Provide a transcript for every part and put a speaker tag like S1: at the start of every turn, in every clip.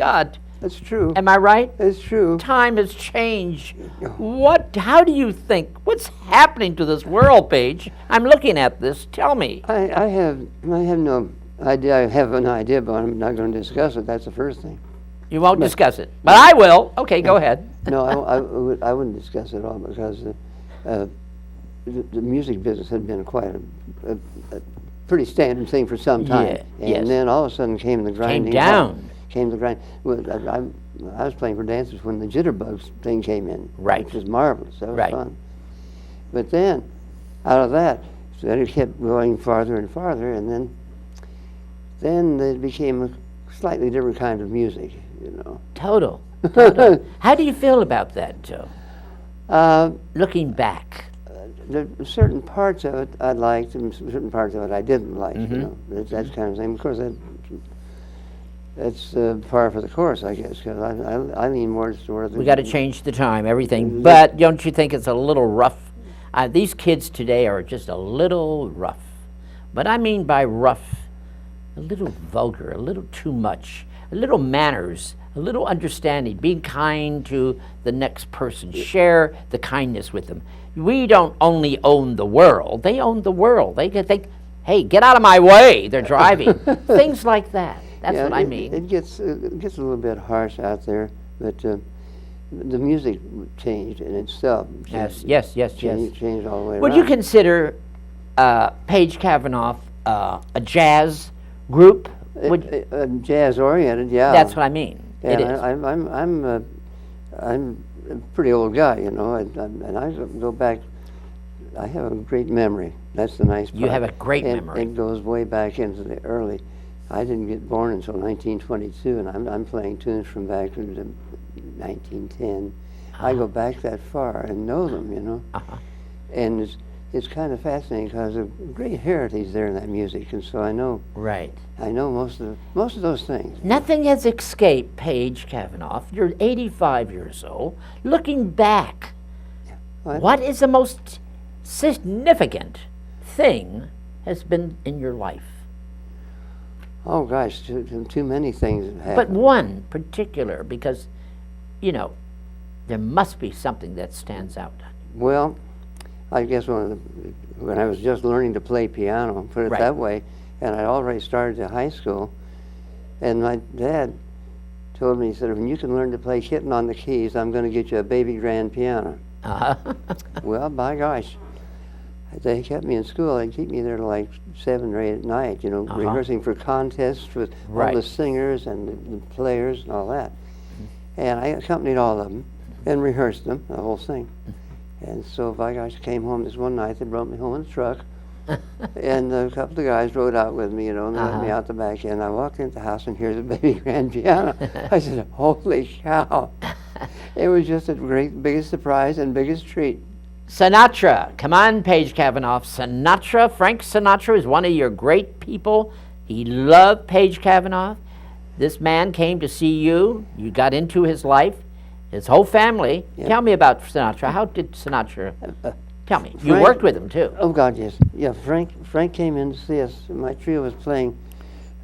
S1: God.
S2: That's true.
S1: Am I right?
S2: It's true.
S1: Time has changed. How do you think, what's happening to this world, Paige? I'm looking at this. Tell me.
S2: I have no idea. I have an idea, but I'm not going to discuss it. That's the first thing.
S1: You won't discuss it, but I will. Okay, go ahead.
S2: No, I wouldn't discuss it all because the music business had been quite a pretty standard thing for some time.
S1: Yeah,
S2: And then all of a sudden came the grinding. Came the grind. Well, I was playing for dancers when the jitterbugs thing came in.
S1: Right.
S2: Which was marvelous. That was
S1: Right.
S2: fun. But then, out of that, so then it kept going farther and farther, and then it became a slightly different kind of music, you know.
S1: Total. How do you feel about that, Joe? Looking back.
S2: Certain parts of it I liked, and certain parts of it I didn't like, you know. That kind of thing. Of course, that's par for the course, I guess, because I lean more toward the...
S1: We got to change the time, everything. But don't you think it's a little rough? These kids today are just a little rough. But I mean by rough, a little vulgar, a little too much, a little manners, a little understanding, being kind to the next person, share the kindness with them. We don't only own the world, they own the world. They think, hey, get out of my way, they're driving. Things like that. That's what I mean.
S2: It gets a little bit harsh out there, but the music changed in itself.
S1: Yes.
S2: Changed all the way around.
S1: Would you consider Paige Cavanaugh a jazz group?
S2: Jazz-oriented, yeah.
S1: That's what I mean.
S2: Yeah,
S1: it is.
S2: I'm a pretty old guy, you know, and I go back. I have a great memory. That's the nice part.
S1: You have a great memory.
S2: It goes way back into the early. I didn't get born until 1922, and I'm playing tunes from back to 1910. I go back that far and know them, you know. And it's kind of fascinating because there's a great heritage there in that music, and so I know.
S1: Right.
S2: I know most of those things.
S1: Nothing has escaped Paige Cavanaugh. You're 85 years old. Looking back, what is the most significant thing has been in your life?
S2: Oh gosh, too many things have happened.
S1: But one particular, because, you know, there must be something that stands out.
S2: Well, I guess when I was just learning to play piano, put it that way, and I'd already started at high school, and my dad told me, he said, when you can learn to play Kitten on the Keys, I'm going to get you a baby grand piano. Well, by gosh. They kept me in school. They'd keep me there till like 7 or 8 at night, you know, rehearsing for contests with all the singers and the players and all that. And I accompanied all of them and rehearsed them, the whole thing. And so, by gosh, I came home this one night. They brought me home in a truck. And a couple of guys rode out with me, you know, and they let me out the back end. I walked into the house, and here's a baby grand piano. I said, holy cow. It was just a biggest surprise and biggest treat.
S1: Sinatra. Come on, Paige Cavanaugh. Sinatra. Frank Sinatra is one of your great people. He loved Paige Cavanaugh. This man came to see you. You got into his life, his whole family. Yeah. Tell me about Sinatra. How did Sinatra... Tell me. You worked with him, too.
S2: Oh, God, yes. Yeah, Frank came in to see us. My trio was playing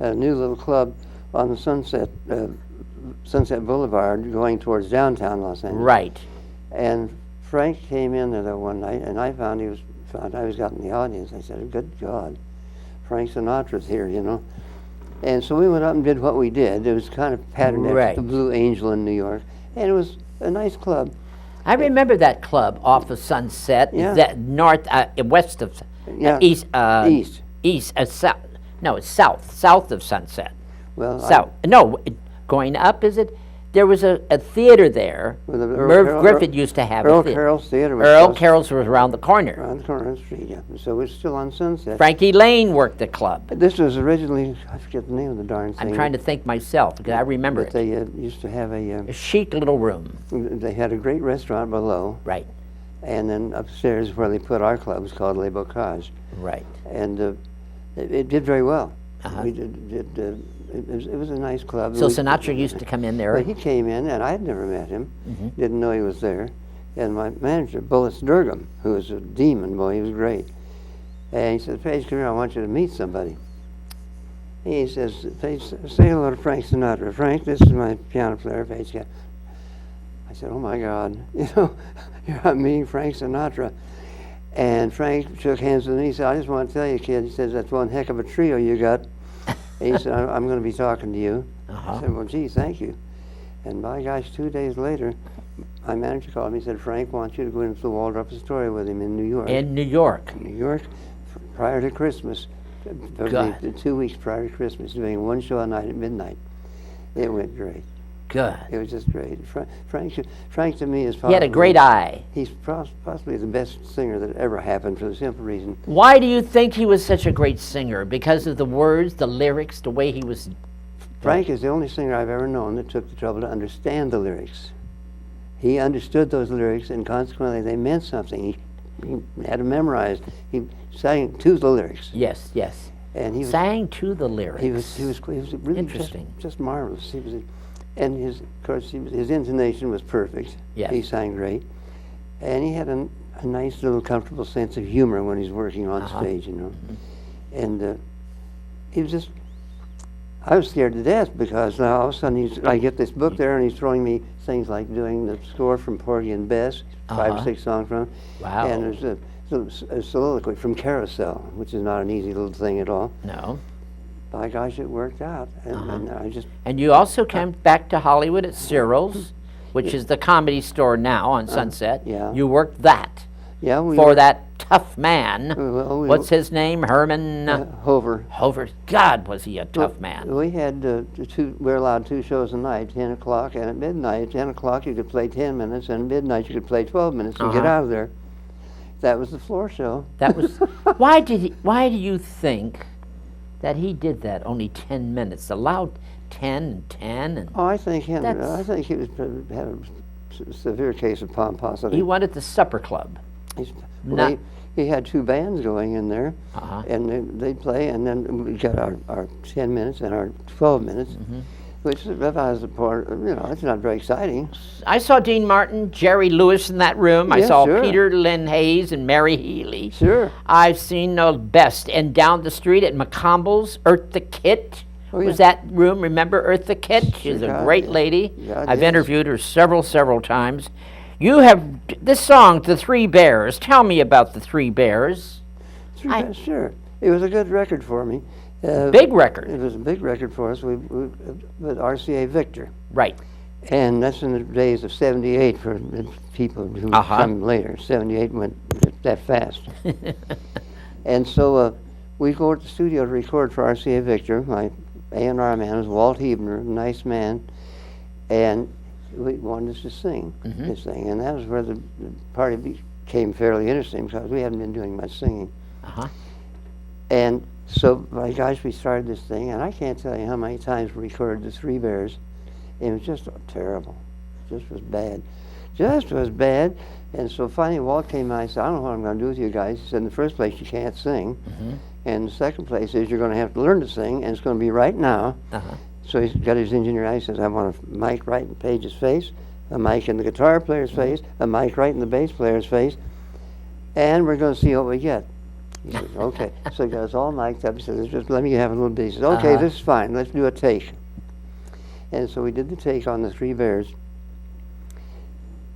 S2: a new little club on the Sunset Boulevard going towards downtown Los Angeles.
S1: Right.
S2: And Frank came in there one night, and I found I was got in the audience. I said, good God, Frank Sinatra's here, you know. And so we went up and did what we did. It was kind of patterned after the Blue Angel in New York. And it was a nice club.
S1: I remember that club off of Sunset, that west of, south. No, it's south of Sunset.
S2: Well,
S1: south. Going up, is it? There was a theater there. Merv Griffith used to have a theater.
S2: Carroll's Theater.
S1: Earl Carroll's was around the corner.
S2: Around the corner of the street, yeah. So it's still on Sunset.
S1: Frankie Lane worked the club.
S2: This was originally, I forget the name of the darn thing.
S1: I'm trying to think myself, because I remember it.
S2: They used to have
S1: a chic little room.
S2: They had a great restaurant below.
S1: Right.
S2: And then upstairs where they put our club was called Le Bocage.
S1: Right.
S2: And it did very well. We did it was a nice club.
S1: So Sinatra used to come in there?
S2: Well, he came in, and I'd never met him. Didn't know he was there. And my manager, Bullis Durgam, who was a demon, boy, he was great. And he said, Paige, come here, I want you to meet somebody. He says, say hello to Frank Sinatra. Frank, this is my piano player, bass guy. I said, oh my God, here I'm meeting Frank Sinatra. And Frank shook hands with me. He said, I just want to tell you, kid, he says, that's one heck of a trio you got. And he said, I'm going to be talking to you. I said, well, gee, thank you. And by gosh, 2 days later, my manager called me and said, Frank wants you to go into the Waldorf Astoria with him in New York.
S1: In New York?
S2: In New York, prior to Christmas. 2 weeks prior to Christmas, doing one show a night at midnight. It went great.
S1: Good.
S2: It was just great. Frank to me is possibly...
S1: He had a great eye.
S2: He's possibly the best singer that ever happened for the simple reason.
S1: Why do you think he was such a great singer? Because of the words, the lyrics, the way he was...
S2: Frank is the only singer I've ever known that took the trouble to understand the lyrics. He understood those lyrics, and consequently they meant something. He had them memorized. He sang to the lyrics.
S1: Yes, yes.
S2: And he
S1: sang to the lyrics.
S2: He was really
S1: interesting.
S2: Just marvelous. And his intonation was perfect.
S1: Yes.
S2: He sang great, and he had a nice little comfortable sense of humor when he's working on stage, you know. And he was just. I was scared to death because now all of a sudden I get this book there and he's throwing me things like doing the score from Porgy and Bess, 5 or 6 songs from him.
S1: Wow.
S2: And there's a soliloquy from Carousel, which is not an easy little thing at all.
S1: No.
S2: By gosh, it worked out. And I just...
S1: And you also came back to Hollywood at Cyril's, which is the Comedy Store now on Sunset.
S2: Yeah.
S1: You worked that.
S2: Yeah,
S1: for that tough man.
S2: What's
S1: his name? Herman
S2: Hoover.
S1: Hoover. God, was he a tough man.
S2: We had we were allowed 2 shows a night, 10 o'clock and at midnight. At 10 o'clock you could play 10 minutes, and at midnight you could play 12 minutes and get out of there. That was the floor show.
S1: That was. Why do you think that he did that? Only 10 minutes. Allowed 10 and 10 and.
S2: Oh, I think he had a severe case of pomposity.
S1: He wanted the supper club.
S2: He had 2 bands going in there, and they'd play, and then we got our 10 minutes and our 12 minutes, which was the part, it's not very exciting.
S1: I saw Dean Martin, Jerry Lewis in that room. I saw Peter Lynn Hayes and Mary Healy.
S2: Sure.
S1: I've seen the best. And down the street at McComble's, Eartha Kitt was that room. Remember Eartha Kitt? She's a great lady. I've interviewed her several times. You have this song, The Three Bears. Tell me about The Three Bears.
S2: Sure. It was a good record for me.
S1: Big record.
S2: It was a big record for us with RCA Victor.
S1: Right.
S2: And that's in the days of 78 for people who come later. 78 went that fast. And so we go to the studio to record for RCA Victor. My A&R man was Walt Hebner, a nice man. And we wanted us to sing this thing, and that was where the party became fairly interesting because we hadn't been doing much singing. And so, my gosh, we started this thing, and I can't tell you how many times we recorded The Three Bears. It was just terrible. It just was bad. Just was bad. And so finally Walt came out and said, I don't know what I'm going to do with you guys. He said, in the first place, you can't sing. And the second place is you're going to have to learn to sing, and it's going to be right now. So he's got his engineer out. He says, I want a mic right in Page's face, a mic in the guitar player's face, a mic right in the bass player's face, and we're going to see what we get. He says, okay. So he got us all mic'd up. He says, just let me have a little bit. He says, okay, this is fine. Let's do a take. And so we did the take on The Three Bears.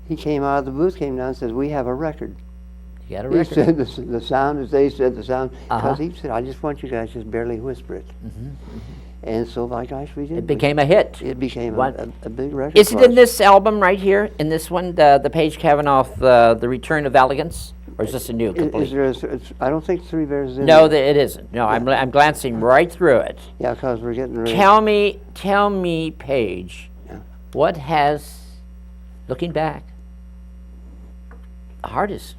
S2: He came out of the booth, came down and says, we have a record.
S1: You got a record.
S2: He said the sound, as they said, the sound, because he said, I just want you guys to just barely whisper it. And so, my gosh, we did.
S1: It became a hit.
S2: It became a big record.
S1: Is it in this album right here? In this one, the Page Cavanaugh, the Return of Elegance, or is this a new complete?
S2: I don't think Three Bears is in
S1: No,
S2: there.
S1: it isn't. No, I'm glancing right through it.
S2: Yeah, because we're getting ready.
S1: Tell me, Page, what has, looking back, the hardest?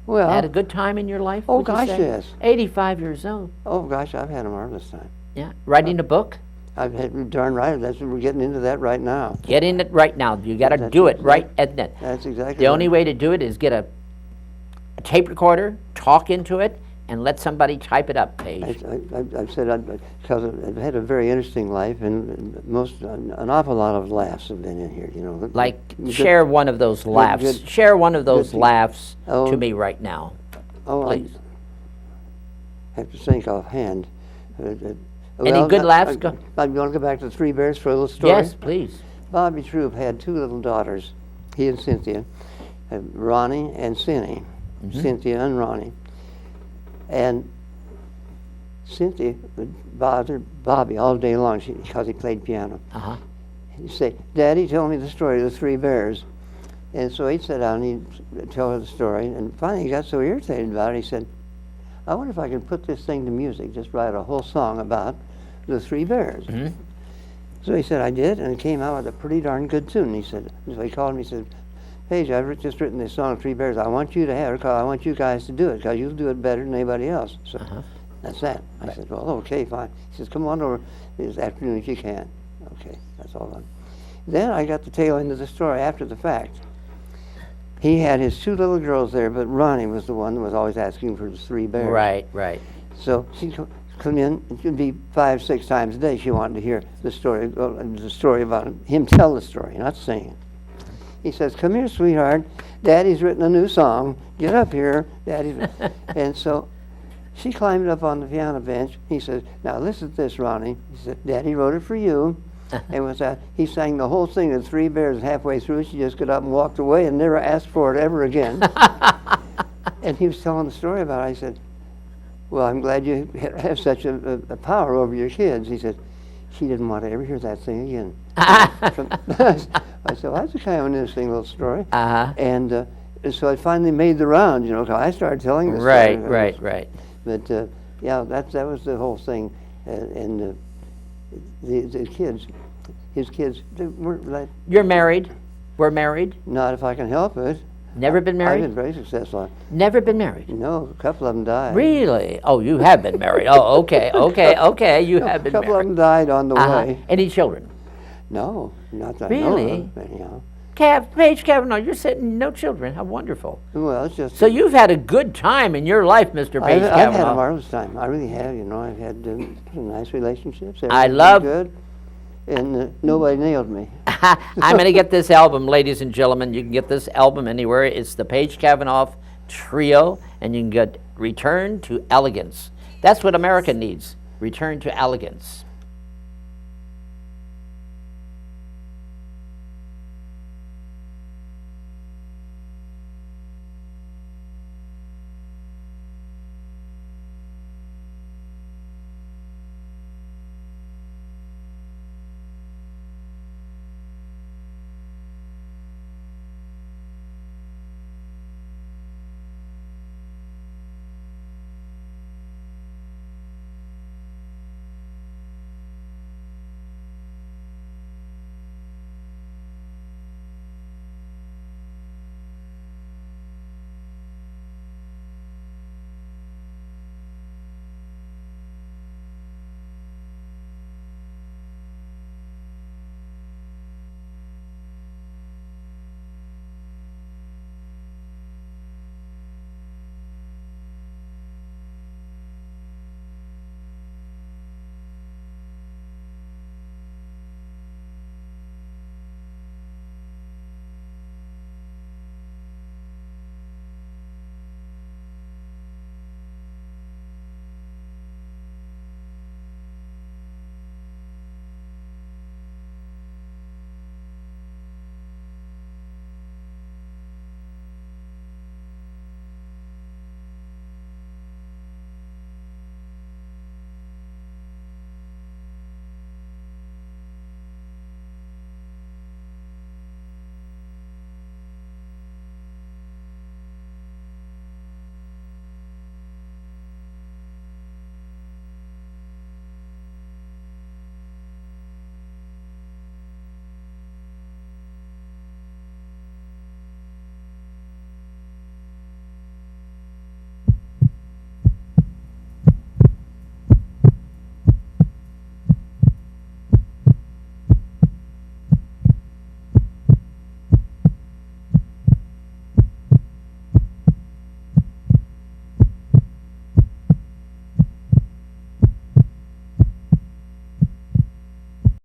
S2: Well,
S1: had a good time in your life?
S2: Oh gosh, yes.
S1: 85 years old.
S2: Oh gosh, I've had a marvelous time.
S1: Yeah, writing a book.
S2: I've had darn right. We're getting into that right now.
S1: Get in it right now. You got to do it right at that.
S2: That's exactly.
S1: The only way to do it is get a tape recorder, talk into it, and let somebody type it up, Paige.
S2: I've said because I've had a very interesting life, and an awful lot of laughs have been in here.
S1: Like share one of those laughs. Share one of those laughs to me right now.
S2: Oh,
S1: please.
S2: I have to think offhand.
S1: Any good laughs?
S2: I'm going to go back to the Three Bears for a little story.
S1: Yes, please.
S2: Bobby Troop had two little daughters, he and Cynthia, Ronnie and Cindy, Cynthia and Ronnie. And Cynthia would bother Bobby all day long because he played piano. He'd say, Daddy, tell me the story of the Three Bears. And so he'd sit down and he'd tell her the story. And finally he got so irritated about it, he said, I wonder if I can put this thing to music, just write a whole song about the Three Bears. So he said, I did, and it came out with a pretty darn good tune. He said, so he called me and he said, Paige, I've just written this song, Three Bears. I want you to have it, because I want you guys to do it, because you'll do it better than anybody else. So that's that. I said, well, okay, fine. He says, come on over this afternoon if you can. Okay, that's all done. Then I got the tail end of the story after the fact. He had his two little girls there, but Ronnie was the one that was always asking for the Three Bears.
S1: Right.
S2: So she'd come in, it could be 5, 6 times a day. She wanted to hear the story about him tell the story, not sing it. He says, come here, sweetheart. Daddy's written a new song. Get up here. Daddy's. And so she climbed up on the piano bench. He says, now listen to this, Ronnie. He said, Daddy wrote it for you. And with that, he sang the whole thing of Three Bears. Halfway through, she just got up and walked away and never asked for it ever again. And he was telling the story about it. I said, well, I'm glad you have such a power over your kids. He said, she didn't want to ever hear that thing again. I said, well, that's a kind of an interesting little story. And so I finally made the round, you know, so I started telling the story.
S1: Right.
S2: But, yeah, that was the whole thing. And the kids, his kids, they weren't like...
S1: You're married? We're married?
S2: Not if I can help it.
S1: Never been married?
S2: I've been very successful.
S1: Never been married?
S2: No, a couple of them died.
S1: Really? Oh, you have been married. Oh, okay. You have been married.
S2: A couple of them died on the way.
S1: Any children?
S2: No, not that
S1: really?
S2: I know of, anyhow.
S1: Paige Cavanaugh, you're sitting, no children. How wonderful.
S2: Well, it's just...
S1: So you've had a good time in your life, Mr. Paige Cavanaugh.
S2: I've had a marvelous time. I really have, you know. I've had some nice relationships.
S1: I love...
S2: good. And nobody nailed me.
S1: I'm going to get this album, ladies and gentlemen. You can get this album anywhere. It's the Paige Cavanaugh Trio, and you can get Return to Elegance. That's what America needs, return to elegance.